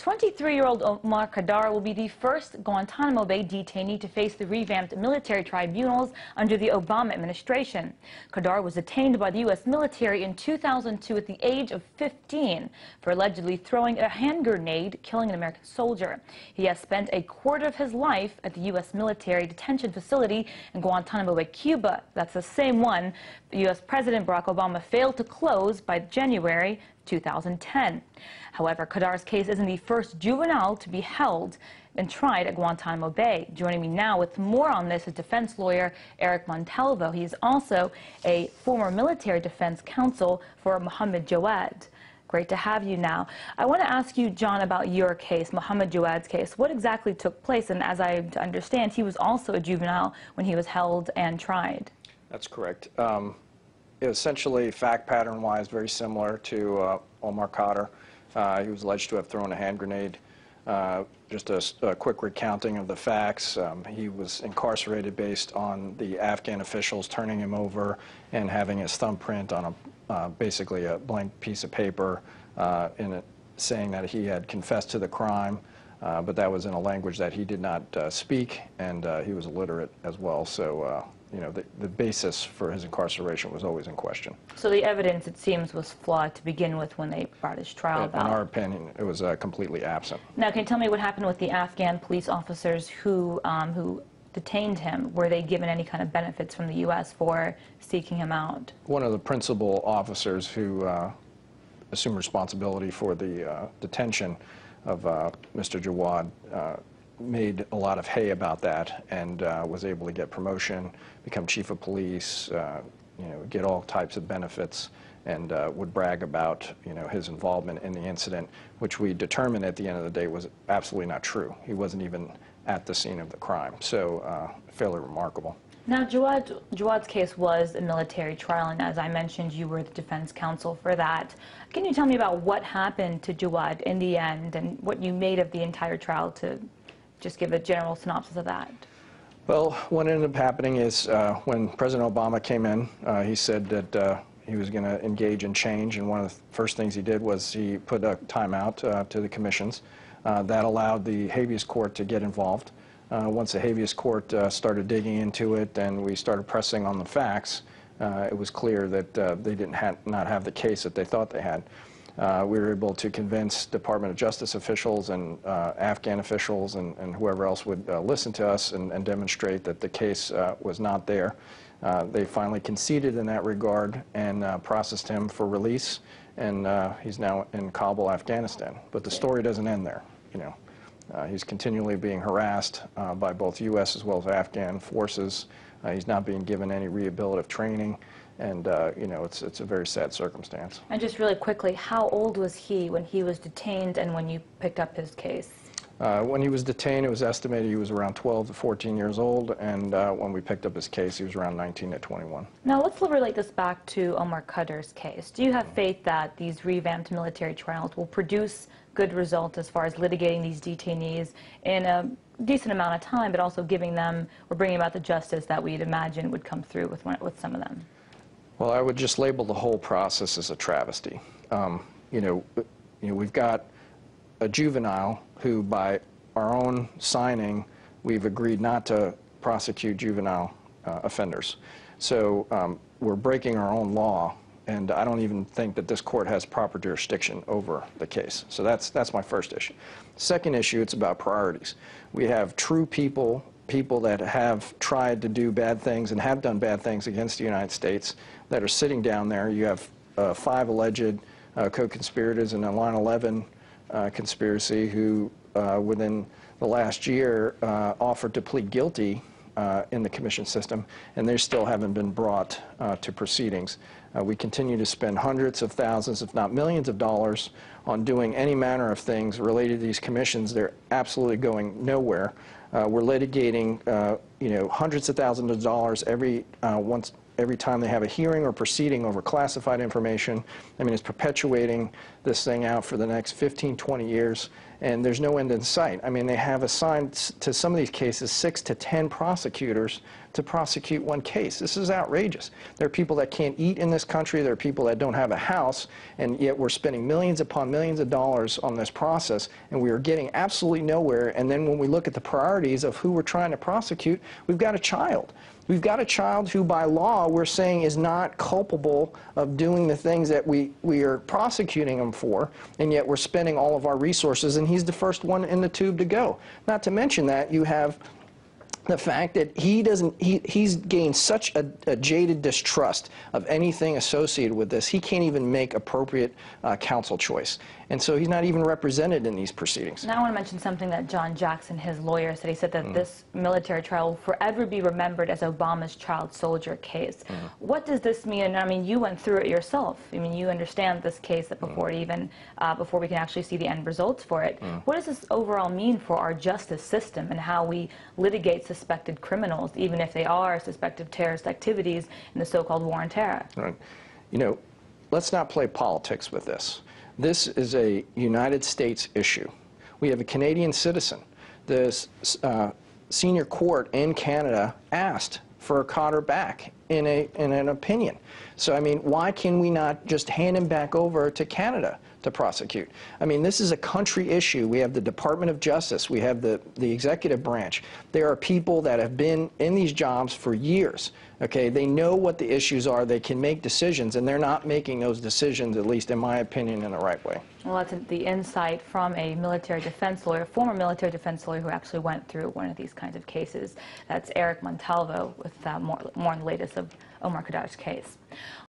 23-year-old Omar Khadr will be the first Guantanamo Bay detainee to face the revamped military tribunals under the Obama administration. Khadr was detained by the U.S. military in 2002 at the age of 15 for allegedly throwing a hand grenade, killing an American soldier. He has spent a quarter of his life at the U.S. military detention facility in Guantanamo Bay, Cuba. That's the same one U.S. President Barack Obama failed to close by January 2010. However, Khadr's case isn't the first juvenile to be held and tried at Guantanamo Bay. Joining me now with more on this is defense lawyer Eric Montalvo. He is also a former military defense counsel for Mohammed Jawad. Great to have you now. I want to ask you, John, about your case, Mohammed Jawad's case. What exactly took place? And as I understand, he was also a juvenile when he was held and tried. That's correct. Essentially, fact pattern-wise, very similar to Omar Khadr. He was alleged to have thrown a hand grenade. Just a quick recounting of the facts. He was incarcerated based on the Afghan officials turning him over and having his thumbprint on basically a blank piece of paper saying that he had confessed to the crime, but that was in a language that he did not speak, and he was illiterate as well. So, you know, the basis for his incarceration was always in question. So the evidence, it seems, was flawed to begin with when they brought his trial about. In our opinion, it was completely absent. Now, can you tell me what happened with the Afghan police officers who detained him? Were they given any kind of benefits from the U.S. for seeking him out? One of the principal officers who assumed responsibility for the detention of Mr. Jawad made a lot of hay about that and was able to get promotion, become chief of police, you know, get all types of benefits, and would brag about, you know, his involvement in the incident, which we determined at the end of the day was absolutely not true. He wasn't even at the scene of the crime. So fairly remarkable. Now, Jawad's case was a military trial, and as I mentioned, you were the defense counsel for that. Can you tell me about what happened to Jawad in the end and what you made of the entire trial, to just give a general synopsis of that? Well, what ended up happening is when President Obama came in, he said that he was going to engage in change, and one of the first things he did was he put a timeout to the commissions. That allowed the habeas court to get involved. Once the habeas court started digging into it and we started pressing on the facts, it was clear that they did not have the case that they thought they had. We were able to convince Department of Justice officials and Afghan officials and whoever else would listen to us and demonstrate that the case was not there. They finally conceded in that regard and processed him for release, and he's now in Kabul, Afghanistan. But the story doesn't end there, you know. He's continually being harassed by both U.S. as well as Afghan forces. He's not being given any rehabilitative training, and you know, it's a very sad circumstance. And just really quickly, how old was he when he was detained and when you picked up his case? When he was detained, it was estimated he was around 12 to 14 years old, and when we picked up his case, he was around 19 to 21. Now, let's relate this back to Omar Khadr's case. Do you have faith that these revamped military trials will produce good results as far as litigating these detainees in a decent amount of time, but also giving them or bringing about the justice that we'd imagine would come through with some of them? Well, I would just label the whole process as a travesty. You know, we've got a juvenile who, by our own signing, we've agreed not to prosecute juvenile offenders. So we're breaking our own law, and I don't even think that this court has proper jurisdiction over the case. So that's my first issue. Second issue, it's about priorities. We have true people that have tried to do bad things and have done bad things against the United States that are sitting down there. You have 5 alleged co-conspirators in a 9/11 conspiracy who, within the last year, offered to plead guilty in the commission system, and they still haven't been brought to proceedings. We continue to spend hundreds of thousands, if not millions of dollars on doing any manner of things related to these commissions. They're absolutely going nowhere. We're litigating, you know, hundreds of thousands of dollars every time they have a hearing or proceeding over classified information. I mean, it's perpetuating this thing out for the next 15, 20 years, and there's no end in sight. I mean, they have assigned to some of these cases 6 to 10 prosecutors to prosecute one case. This is outrageous. There are people that can't eat in this country. There are people that don't have a house, and yet we're spending millions upon millions of dollars on this process, and we are getting absolutely nowhere. And then when we look at the priorities of who we're trying to prosecute, we've got a child. We've got a child who, by law, we're saying is not culpable of doing the things that we are prosecuting him for, and yet we're spending all of our resources, and he's the first one in the tube to go. Not to mention that you have the fact that he's gained such a jaded distrust of anything associated with this, he can't even make appropriate counsel choice. And so he's not even represented in these proceedings. Now I want to mention something that John Jackson, his lawyer, said. He said that this military trial will forever be remembered as Obama's child soldier case. What does this mean? And I mean, you went through it yourself. I mean, you understand this case that before even before we can actually see the end results for it. What does this overall mean for our justice system and how we litigate suspected criminals, even if they are suspected terrorist activities in the so-called war on terror? Right. You know, let's not play politics with this. This is a United States issue. We have a Canadian citizen. The senior court in Canada asked for Cotter back in an opinion. So, I mean, why can we not just hand him back over to Canada to prosecute? I mean, this is a country issue. We have the Department of Justice. We have the executive branch. There are people that have been in these jobs for years. Okay, they know what the issues are. They can make decisions, and they're not making those decisions, at least in my opinion, in the right way. Well, that's the insight from a military defense lawyer, former military defense lawyer who actually went through one of these kinds of cases. That's Eric Montalvo with more on the latest of Omar Khadr's case.